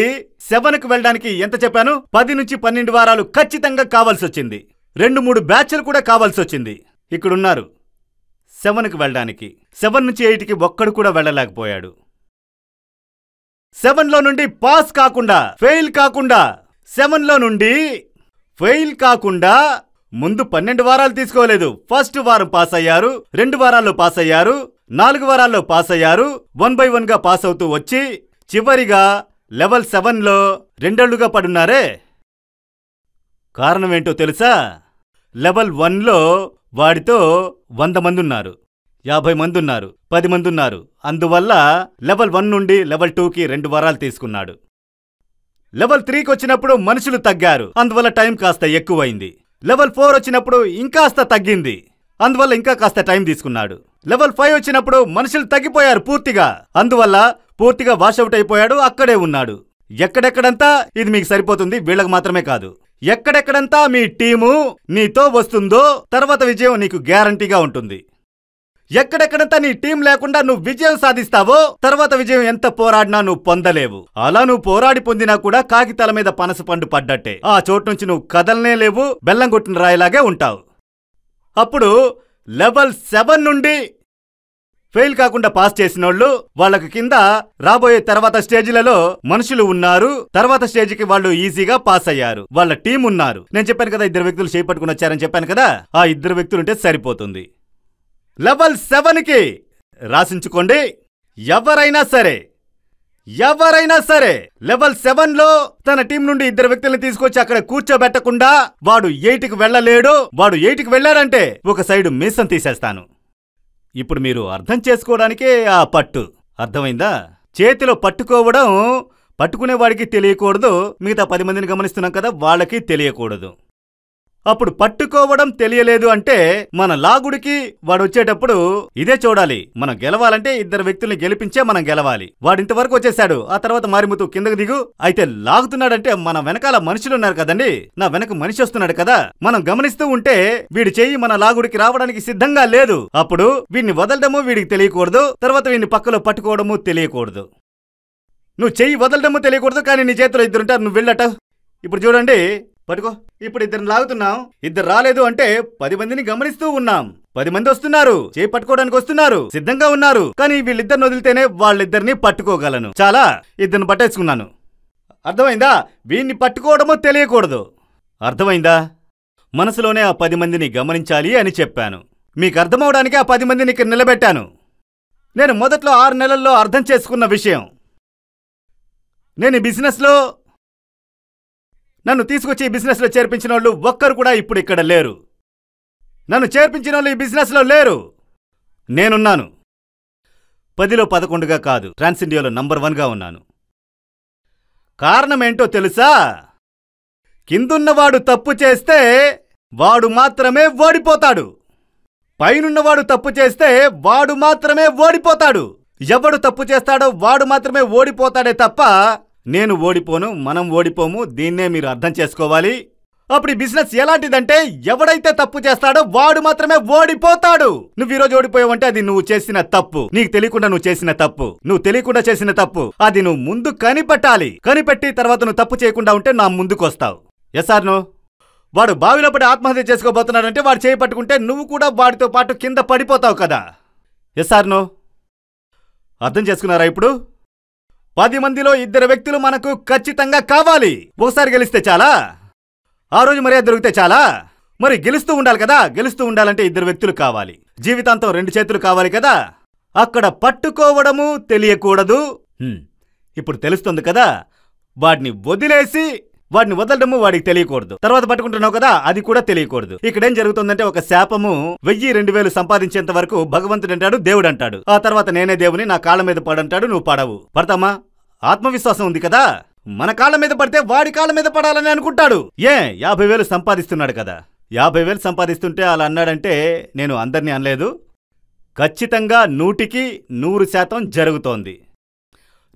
7కు వెళ్ళడానికి ఎంత చెప్పాను? 10 నుంచి 12 వారాలు ఖచ్చితంగా కావాల్సి వచ్చింది. 2-3 బ్యాచ్లు కూడా కావాల్సి వచ్చింది. ఇక్కడున్నారు 7కు వెళ్ళడానికి. 7 నుంచి 8కి ఒక్కడు కూడా వెళ్ళలేకపోయాడు. 7లో నుండి పాస్ కాకుండా, ఫెయిల్ కాకుండా, 7లో నుండి ఫెయిల్ కాకుండా ముందు 12 వారాలు తీసుకోలేదు. ఫస్ట్ వారం పాస్ అయ్యారు, 2 వారాల్లో పాస్ అయ్యారు, 4 వారాల్లో పాస్ అయ్యారు. 1 by 1గా పాస్ అవుతూ వచ్చి చివరిగా లెవెల్ 7లో 2 ఏళ్లుగా పడున్నారే. కారణం ఏంటో తెలుసా? లెవెల్ 1లో వాడితో 100 మంది ఉన్నారు, 50 మంది ఉన్నారు, 10 మంది ఉన్నారు. అందువల్ల లెవెల్ 1 నుండి లెవెల్ 2కి 2 వారాలు తీసుకున్నాడు. లెవెల్ 3కి వచ్చినప్పుడు మనుషులు తగ్గారు, అందువల్ల టైం కాస్త ఎక్కువైంది. లెవెల్ 4 వచ్చినప్పుడు ఇంకాస్త తగ్గింది, అందువల్ల ఇంకా కాస్త టైం తీసుకున్నాడు. లెవెల్ 5 వచ్చినప్పుడు మనుషులు తగ్గిపోయారు పూర్తిగా, అందువల్ల పూర్తిగా వాషౌట్ అయిపోయాడు, అక్కడే ఉన్నాడు. ఎక్కడెక్కడంతా ఇది మీకు సరిపోతుంది, వీళ్ళకి మాత్రమే కాదు. ఎక్కడెక్కడంతా మీ టీము నీతో వస్తుందో తర్వాత విజయం నీకు గ్యారంటీగా ఉంటుంది. ఎక్కడెక్కడంతా నీ టీం లేకుండా నువ్వు విజయం సాధిస్తావో తర్వాత విజయం ఎంత పోరాడినా నువ్వు పొందలేవు. అలా నువ్వు పోరాడి పొందినా కూడా కాగితాల మీద పనస పండు పడ్డట్టే. ఆ చోటు నుంచి నువ్వు కదలనే లేవు, బెల్లం కొట్టిన రాయిలాగే ఉంటావు. అప్పుడు లెవెల్ 7 నుండి ఫెయిల్ కాకుండా పాస్ చేసినోళ్ళు, వాళ్ళకి కింద రాబోయే తర్వాత స్టేజ్లలో మనుషులు ఉన్నారు. తర్వాత స్టేజ్కి వాళ్ళు ఈజీగా పాస్ అయ్యారు, వాళ్ళ టీం ఉన్నారు. నేను చెప్పాను కదా 2 వ్యక్తులు చేపట్టుకుని వచ్చారని చెప్పాను కదా, ఆ 2 వ్యక్తులుంటే సరిపోతుంది. లెవెల్ 7కి రాసించుకోండి. ఎవరైనా సరే లెవెల్ 7లో తన టీం నుండి 2 వ్యక్తుల్ని తీసుకొచ్చి అక్కడ కూర్చోబెట్టకుండా వాడు 8కి వెళ్ళలేడు. వాడు 8కి వెళ్ళాడంటే ఒక సైడు మీసం తీసేస్తాను. ఇప్పుడు మీరు అర్థం చేసుకోవడానికే ఆ పట్టు, అర్థమైందా? చేతిలో పట్టుకోవడం పట్టుకునేవాడికి తెలియకూడదు, మిగతా 10 మందిని గమనిస్తున్నాం కదా వాళ్ళకి తెలియకూడదు. అప్పుడు పట్టుకోవడం తెలియలేదు అంటే మన లాగుడికి వాడు వచ్చేటప్పుడు ఇదే చూడాలి. మనం గెలవాలంటే 2 వ్యక్తుల్ని గెలిపించే మనం గెలవాలి. వాడింతవరకు వచ్చేసాడు, ఆ తర్వాత మారిముతూ కిందకు దిగు. అయితే లాగుతున్నాడంటే మన వెనకాల మనుషులున్నారు కదండి, నా వెనక మనిషి వస్తున్నాడు కదా. మనం గమనిస్తూ ఉంటే వీడి చెయ్యి మన లాగుడికి రావడానికి సిద్ధంగా లేదు. అప్పుడు వీడిని వదలడము వీడికి తెలియకూడదు, తర్వాత వీడిని పక్కలో పట్టుకోవడము తెలియకూడదు. నువ్వు చెయ్యి వదలడము తెలియకూడదు, కానీ నీ చేతిలో 2 ఉంటారు, నువ్వు వెళ్ళట. ఇప్పుడు చూడండి, పట్టుకో. ఇప్పుడు 2 లాగుతున్నాం, 2 రాలేదు అంటే 10 మందిని గమనిస్తూ ఉన్నాం. 10 మంది వస్తున్నారు, చేయి పట్టుకోవడానికి వస్తున్నారు, సిద్ధంగా ఉన్నారు. కానీ వీళ్ళిద్దరిని వదిలితేనే వాళ్ళిద్దరిని పట్టుకోగలను. చాలా 2 పట్టేసుకున్నాను. అర్థమైందా? వీణ్ణి పట్టుకోవడమో తెలియకూడదు, అర్థమైందా? మనసులోనే ఆ 10 మందిని గమనించాలి అని చెప్పాను. మీకు అర్థమవడానికి ఆ 10 మందిని ఇక్కడ నిలబెట్టాను. నేను మొదట్లో 6 నెలల్లో అర్థం చేసుకున్న విషయం. నేను ఈ బిజినెస్లో నన్ను తీసుకొచ్చి ఈ బిజినెస్లో చేర్పించిన వాళ్ళు ఒక్కరు కూడా ఇప్పుడు ఇక్కడ లేరు. నన్ను చేర్పించిన వాళ్ళు ఈ బిజినెస్లో లేరు. నేనున్నాను. 10లో 11గా కాదు, ట్రాన్స్ ఇండియాలో నంబర్ 1గా ఉన్నాను. కారణం ఏంటో తెలుసా? కిందున్నవాడు తప్పు చేస్తే వాడు మాత్రమే ఓడిపోతాడు, పైనున్నవాడు తప్పు చేస్తే వాడు మాత్రమే ఓడిపోతాడు. ఎవడు తప్పు చేస్తాడో వాడు మాత్రమే ఓడిపోతాడే తప్ప నేను ఓడిపోను, మనం ఓడిపోము. దీన్నే మీరు అర్థం చేసుకోవాలి. అప్పుడు ఈ బిజినెస్ ఎలాంటిదంటే ఎవడైతే తప్పు చేస్తాడో వాడు మాత్రమే ఓడిపోతాడు. నువ్వు ఈరోజు ఓడిపోయావంటే అది నువ్వు చేసిన తప్పు, నీకు తెలియకుండా నువ్వు చేసిన తప్పు, నువ్వు తెలియకుండా చేసిన తప్పు. అది నువ్వు ముందు కనిపెట్టాలి. కనిపెట్టి తర్వాత నువ్వు తప్పు చేయకుండా ఉంటే నా ముందుకు వస్తావు. Yes or no? వాడు బావిలో పడి ఆత్మహత్య చేసుకోబోతున్నాడంటే వాడు చేయి పట్టుకుంటే నువ్వు కూడా వాడితో పాటు కింద పడిపోతావు కదా. Yes or no? అర్థం చేసుకున్నారా? ఇప్పుడు 10 మందిలో 2 వ్యక్తులు మనకు ఖచ్చితంగా కావాలి. ఒకసారి గెలిస్తే చాలా? ఆ రోజు మర్యాద దొరికితే చాలా? మరి గెలుస్తూ ఉండాలి కదా. గెలుస్తూ ఉండాలంటే 2 వ్యక్తులు కావాలి. జీవితాంతం 2 చేతులు కావాలి కదా. అక్కడ పట్టుకోవడము తెలియకూడదు. ఇప్పుడు తెలుస్తుంది కదా. వాడిని వదలడము వాడికి తెలియకూడదు. తర్వాత పట్టుకుంటున్నావు కదా, అది కూడా తెలియకూడదు. ఇక్కడేం జరుగుతుందంటే ఒక శాపము 1000-2000 సంపాదించేంత వరకు భగవంతుడు అంటాడు, దేవుడు అంటాడు. ఆ తర్వాత నేనే దేవుని, నా కాళ్ళ మీద పడంటాడు. నువ్వు పడవు. పడతామా? ఆత్మవిశ్వాసం ఉంది కదా. మన కాళ్ళ మీద పడితే వాడి కాళ్ళ మీద పడాలని అనుకుంటాడు. 50,000 సంపాదిస్తున్నాడు కదా. 50,000 సంపాదిస్తుంటే అలా అన్నాడంటే నేను అందరినీ అనలేదు. ఖచ్చితంగా 100% జరుగుతోంది.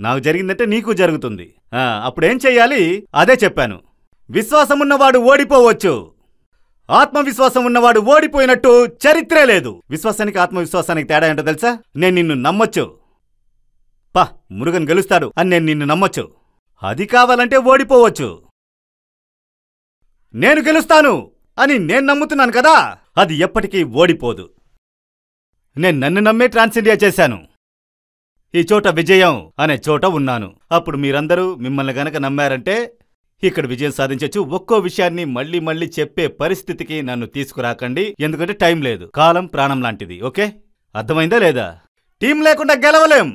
నాకు జరిగిందంటే నీకు జరుగుతుంది. అప్పుడేం చెయ్యాలి? అదే చెప్పాను. విశ్వాసం ఉన్నవాడు ఓడిపోవచ్చు. ఆత్మవిశ్వాసం ఉన్నవాడు ఓడిపోయినట్టు చరిత్రే లేదు. విశ్వాసానికి ఆత్మవిశ్వాసానికి తేడా ఏంటో తెలుసా? నేను నిన్ను నమ్మొచ్చు. మురుగన్ గెలుస్తాడు అని నేను నిన్ను నమ్మొచ్చు. అది కావాలంటే ఓడిపోవచ్చు. నేను గెలుస్తాను అని నేను నమ్ముతున్నాను కదా, అది ఎప్పటికీ ఓడిపోదు. నేను నన్ను నమ్మే ట్రాన్స్ ఇండియా చేశాను. ఈ చోట విజయం అనే చోట ఉన్నాను. అప్పుడు మీరందరూ మిమ్మల్ని గనక నమ్మారంటే ఇక్కడ విజయం సాధించొచ్చు. ఒక్కో విషయాన్ని మళ్ళీ మళ్ళీ చెప్పే పరిస్థితికి నన్ను తీసుకురాకండి. ఎందుకంటే టైం లేదు. కాలం ప్రాణం లాంటిది. ఓకే, అర్థమైందా లేదా? టీం లేకుండా గెలవలేం.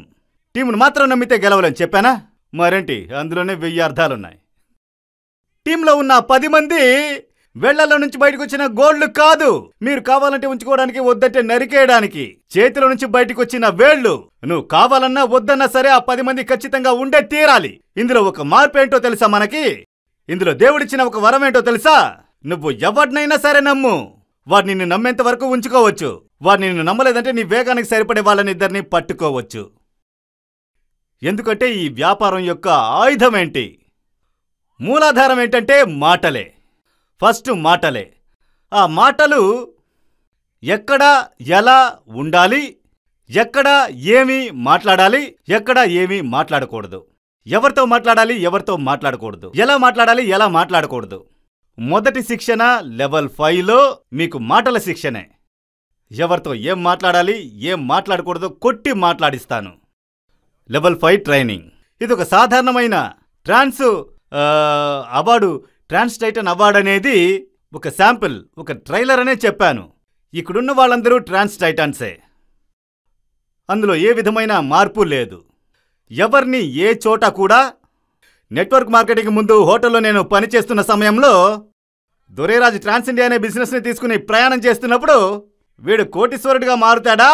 టీంను మాత్రం నమ్మితే గెలవలేం. చెప్పానా? మరేంటి, అందులోనే 1000 అర్థాలున్నాయి. టీంలో ఉన్న 10 మంది వెళ్లలో నుంచి బయటకు వచ్చిన గోళ్లు కాదు. మీరు కావాలంటే ఉంచుకోవడానికి, వద్దంటే నరికేయడానికి. చేతిలో నుంచి బయటకు వచ్చిన వేళ్లు. నువ్వు కావాలన్నా వద్దన్నా సరే ఆ 10 మంది ఖచ్చితంగా ఉండే తీరాలి. ఇందులో ఒక మార్పు ఏంటో తెలుసా మనకి? ఇందులో దేవుడిచ్చిన ఒక వరం ఏంటో తెలుసా? నువ్వు ఎవరినైనా సరే నమ్ము. వాడు నిన్ను నమ్మేంత వరకు ఉంచుకోవచ్చు. వాడు నిన్ను నమ్మలేదంటే నీ వేగానికి సరిపడే వాళ్ళని ఇద్దరిని పట్టుకోవచ్చు. ఎందుకంటే ఈ వ్యాపారం యొక్క ఆయుధం ఏంటి? మూలాధారం ఏంటంటే మాటలే. ఫస్ట్ మాటలే. ఆ మాటలు ఎక్కడ ఎలా ఉండాలి, ఎక్కడ ఏమి మాట్లాడాలి, ఎక్కడ ఏమి మాట్లాడకూడదు, ఎవరితో మాట్లాడాలి, ఎవరితో మాట్లాడకూడదు, ఎలా మాట్లాడాలి, ఎలా మాట్లాడకూడదు. మొదటి శిక్షణ లెవెల్ 5లో మీకు మాటల శిక్షణే. ఎవరితో ఏం మాట్లాడాలి, ఏం మాట్లాడకూడదు కొట్టి మాట్లాడిస్తాను. Level 5 training. ఇది ఒక సాధారణమైన ట్రాన్స్ టైటన్ అవార్డు అనేది ఒక శాంపిల్, ఒక ట్రైలర్ అనే చెప్పాను. ఇక్కడున్న వాళ్ళందరూ ట్రాన్స్ టైటాన్సే. అందులో ఏ విధమైన మార్పు లేదు. ఎవరిని ఏ చోట కూడా నెట్వర్క్ మార్కెటింగ్ ముందు హోటల్లో నేను పనిచేస్తున్న సమయంలో దొరేరాజు ట్రాన్స్ ఇండియా అనే బిజినెస్ని తీసుకుని ప్రయాణం చేస్తున్నప్పుడు వీడు కోటీశ్వరుడిగా మారుతాడా,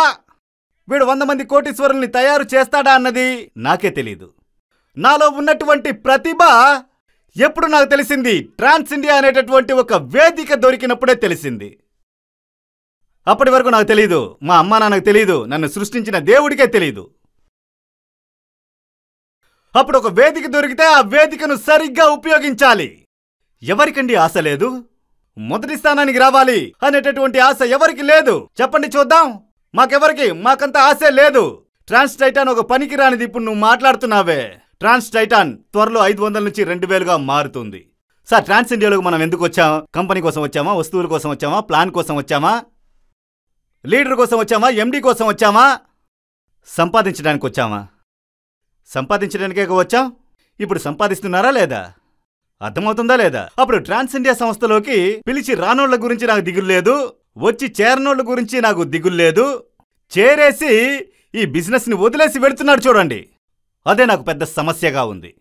వీడు 100 మంది కోటీశ్వరుల్ని తయారు చేస్తాడా అన్నది నాకే తెలీదు. నాలో ఉన్నటువంటి ప్రతిభ ఎప్పుడు నాకు తెలిసింది? ట్రాన్స్ ఇండియా అనేటటువంటి ఒక వేదిక దొరికినప్పుడే తెలిసింది. అప్పటి వరకు నాకు తెలీదు. మా అమ్మా నాన్నకు తెలీదు. నన్ను సృష్టించిన దేవుడికే తెలీదు. అప్పుడు ఒక వేదిక దొరికితే ఆ వేదికను సరిగ్గా ఉపయోగించాలి. ఎవరికండి ఆశ లేదు? మొదటి స్థానానికి రావాలి అనేటటువంటి ఆశ ఎవరికి లేదు? చెప్పండి చూద్దాం. మాకంత ఆశే లేదు. ట్రాన్స్ టైటాన్ ఒక పనికి రానిది. ఇప్పుడు నువ్వు మాట్లాడుతున్నావే. ట్రాన్స్ టైటాన్ త్వరలో 500 నుంచి 2000గా మారుతుంది. సార్, ట్రాన్స్ ఇండియాలోకి మనం ఎందుకు వచ్చాం? కంపెనీ కోసం వచ్చామా? వస్తువుల కోసం వచ్చామా? ప్లాన్ కోసం వచ్చామా? లీడర్ కోసం వచ్చామా? ఎండి కోసం వచ్చామా? సంపాదించడానికి వచ్చామా? సంపాదించడానికే వచ్చాం. ఇప్పుడు సంపాదిస్తున్నారా లేదా? అర్థమవుతుందా లేదా? అప్పుడు ట్రాన్స్ ఇండియా సంస్థలోకి పిలిచి రానోళ్ల గురించి నాకు దిగులు లేదు, వచ్చి చేరనోళ్ల గురించి నాకు దిగులు లేదు. చేరేసి ఈ బిజినెస్ని వదిలేసి వెళుతున్నాడు చూడండి, అదే నాకు పెద్ద సమస్యగా ఉంది.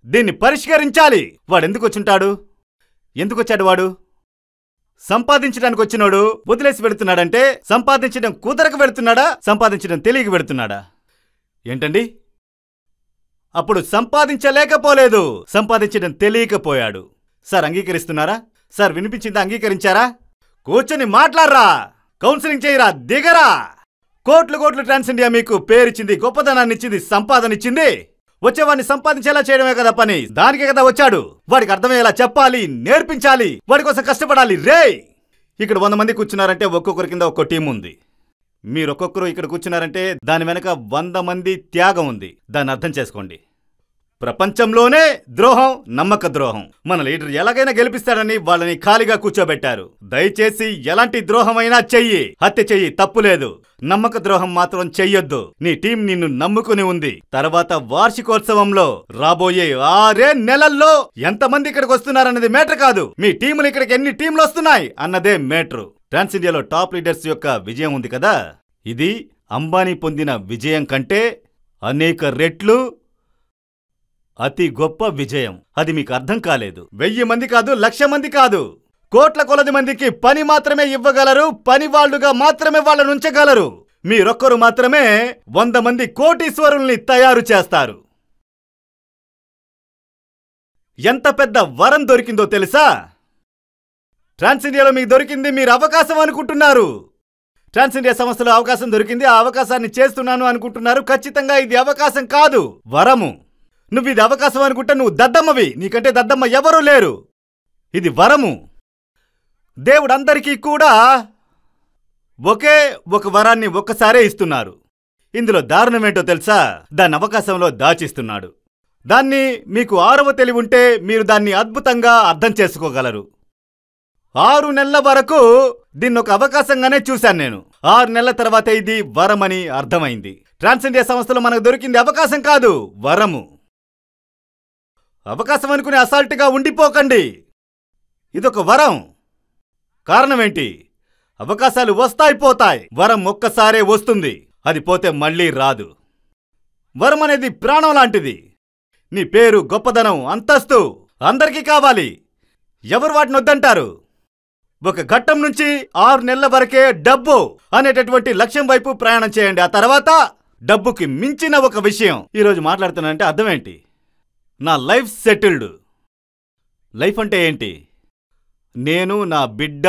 దీన్ని పరిష్కరించాలి. వాడు ఎందుకు వచ్చుంటాడు? ఎందుకు వచ్చాడు వాడు? సంపాదించడానికి వచ్చినోడు వదిలేసి వెళుతున్నాడంటే సంపాదించడం కుదరక వెళుతున్నాడా, సంపాదించడం తెలియక వెళుతున్నాడా? ఏంటండి? అప్పుడు సంపాదించలేకపోలేదు, సంపాదించడం తెలియకపోయాడు. సార్, అంగీకరిస్తున్నారా? సార్, వినిపించిందా? అంగీకరించారా? కూర్చొని మాట్లాడరా, కౌన్సిలింగ్ చేయరా, దిగరా. కోట్లు ట్రాన్స్ ఇండియా మీకు పేరిచ్చింది, గొప్పదనాన్ని ఇచ్చింది, సంపాదన ఇచ్చింది. వచ్చేవాడిని సంపాదించేలా చేయడమే కదా పని. దానికే కదా వచ్చాడు. వాడికి అర్థమయ్యేలా చెప్పాలి, నేర్పించాలి, వాడి కోసం కష్టపడాలి. ఇక్కడ 100 మంది కూర్చున్నారంటే ఒక్కొక్కరి కింద ఒక్కో టీం ఉంది. మీరు ఒక్కొక్కరు ఇక్కడ కూర్చున్నారంటే దాని వెనక 100 మంది త్యాగం ఉంది. దాన్ని అర్థం చేసుకోండి. ప్రపంచంలోనే ద్రోహం, నమ్మక ద్రోహం. మన లీడర్ ఎలాగైనా గెలిపిస్తాడని వాళ్ళని ఖాళీగా కూర్చోబెట్టారు. దయచేసి ఎలాంటి ద్రోహమైనా చెయ్యి, హత్య చెయ్యి, తప్పులేదు. నమ్మక ద్రోహం మాత్రం చెయ్యొద్దు. నీ టీం నిన్ను నమ్ముకుని ఉంది. తర్వాత వార్షికోత్సవంలో రాబోయే 6 నెలల్లో ఎంతమంది ఇక్కడికి వస్తున్నారన్నది మేటర్ కాదు. మీ టీములు ఇక్కడికి ఎన్ని టీంలు వస్తున్నాయి అన్నదే మేటర్. ట్రాన్స్ ఇండియాలో టాప్ లీడర్స్ యొక్క విజయం ఉంది కదా, ఇది అంబానీ పొందిన విజయం కంటే అనేక రెట్లు అతి గొప్ప విజయం. అది మీకు అర్థం కాలేదు. 1000 మంది కాదు, 1,00,000 మంది కాదు, కోట్ల కొలది మందికి పని మాత్రమే ఇవ్వగలరు. పని వాళ్ళుగా మాత్రమే వాళ్ళను ఉంచగలరు. మీరొక్కరు మాత్రమే 100 మంది కోటీశ్వరుల్ని తయారు చేస్తారు. ఎంత పెద్ద వరం దొరికిందో తెలుసా? ట్రాన్స్ ఇండియాలో మీకు దొరికింది మీరు అవకాశం అనుకుంటున్నారు. ట్రాన్స్ ఇండియా సంస్థలో అవకాశం దొరికింది. ఆ అవకాశాన్ని చేస్తున్నాను అనుకుంటున్నారు. ఖచ్చితంగా ఇది అవకాశం కాదు, వరము. నువ్వు ఇది అవకాశం అనుకుంటే నువ్వు దద్దమ్మవి. నీకంటే దద్దమ్మ ఎవరూ లేరు. ఇది వరము. దేవుడు అందరికీ కూడా ఒకే ఒక వరాన్ని ఒక్కసారే ఇస్తున్నారు. ఇందులో దారుణమేంటో తెలుసా? దాన్ని అవకాశంలో దాచిస్తున్నాడు. దాన్ని మీకు 6వ తెలివి ఉంటే మీరు దాన్ని అద్భుతంగా అర్థం చేసుకోగలరు. 6 నెలల వరకు దీన్ని ఒక అవకాశంగానే చూశాను నేను. 6 నెలల తర్వాత ఇది వరమని అర్థమైంది. ట్రాన్స్ ఇండియా సంస్థలో మనకు దొరికింది అవకాశం కాదు, వరము. అవకాశం అనుకుని అసాల్ట్గా ఉండిపోకండి. ఇదొక వరం. కారణం ఏంటి? అవకాశాలు వస్తాయి, పోతాయి. వరం ఒక్కసారే వస్తుంది, అది పోతే మళ్ళీ రాదు. వరం అనేది ప్రాణం లాంటిది. నీ పేరు, గొప్పదనం, అంతస్తు అందరికీ కావాలి. ఎవరు వాటిని వద్దంటారు? ఒక ఘట్టం నుంచి 6 నెలల వరకే డబ్బు అనేటటువంటి లక్ష్యం వైపు ప్రయాణం చేయండి. ఆ తర్వాత డబ్బుకి మించిన ఒక విషయం. ఈరోజు మాట్లాడుతున్నానంటే అర్థం ఏంటి? నా లైఫ్ సెటిల్డ్. లైఫ్ అంటే ఏంటి? నేను, నా బిడ్డ,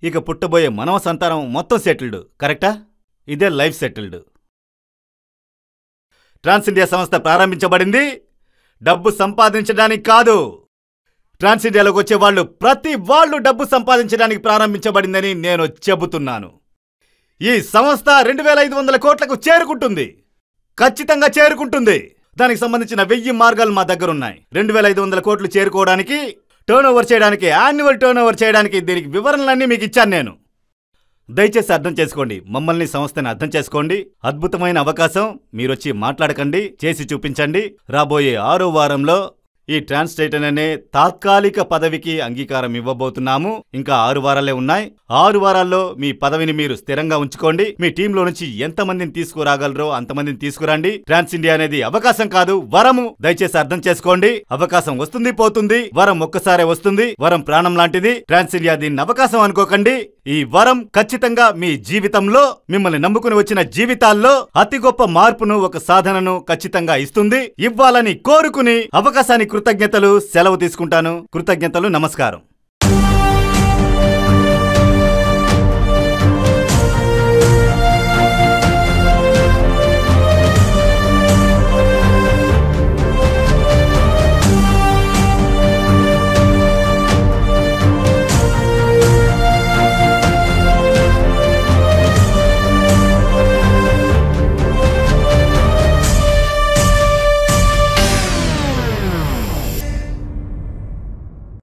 ఇక పుట్టబోయే మనవ సంతానం మొత్తం సెటిల్డ్. కరెక్టా? ఇదే లైఫ్ సెటిల్డ్. ట్రాన్స్ ఇండియా సంస్థ ప్రారంభించబడింది డబ్బు సంపాదించడానికి కాదు. ట్రాన్స్ ఇండియాలోకి వచ్చే వాళ్ళు ప్రతి వాళ్ళు డబ్బు సంపాదించడానికి ప్రారంభించబడిందని నేను చెబుతున్నాను. ఈ సంస్థ 2500 కోట్లకు చేరుకుంటుంది. ఖచ్చితంగా చేరుకుంటుంది. దానికి సంబంధించిన 1000 మార్గాలు మా దగ్గరున్నాయి. 2500 కోట్లు చేరుకోవడానికి, టర్నోవర్ చేయడానికి, యాన్యువల్ టర్నోవర్ చేయడానికి దీనికి వివరణలన్నీ మీకు ఇచ్చాను నేను. దయచేసి అర్థం చేసుకోండి. మమ్మల్ని, సంస్థని అర్థం చేసుకోండి. అద్భుతమైన అవకాశం. మీరొచ్చి మాట్లాడకండి, చేసి చూపించండి. రాబోయే 6వ వారంలో ఈ ట్రాన్స్ టైటన్ అనే తాత్కాలిక పదవికి అంగీకారం ఇవ్వబోతున్నాము. ఇంకా 6 వారాలే ఉన్నాయి. 6 వారాల్లో మీ పదవిని మీరు స్థిరంగా ఉంచుకోండి. మీ టీంలో నుంచి ఎంతమందిని తీసుకురాగలరో అంతమందిని తీసుకురండి. ట్రాన్స్ ఇండియా అనేది అవకాశం కాదు, వరము. దయచేసి అర్థం చేసుకోండి. అవకాశం వస్తుంది, పోతుంది. వరం ఒక్కసారే వస్తుంది. వరం ప్రాణం లాంటిది. ట్రాన్స్ ఇండియా దీన్ని అవకాశం అనుకోకండి. ఈ వరం ఖచ్చితంగా మీ జీవితంలో, మిమ్మల్ని నమ్ముకుని వచ్చిన జీవితాల్లో అతి గొప్ప మార్పును, ఒక సాధనను ఖచ్చితంగా ఇస్తుంది. ఇవ్వాలని కోరుకుని అవకాశానికి కృతజ్ఞతలు. సెలవు తీసుకుంటాను. కృతజ్ఞతలు. నమస్కారం.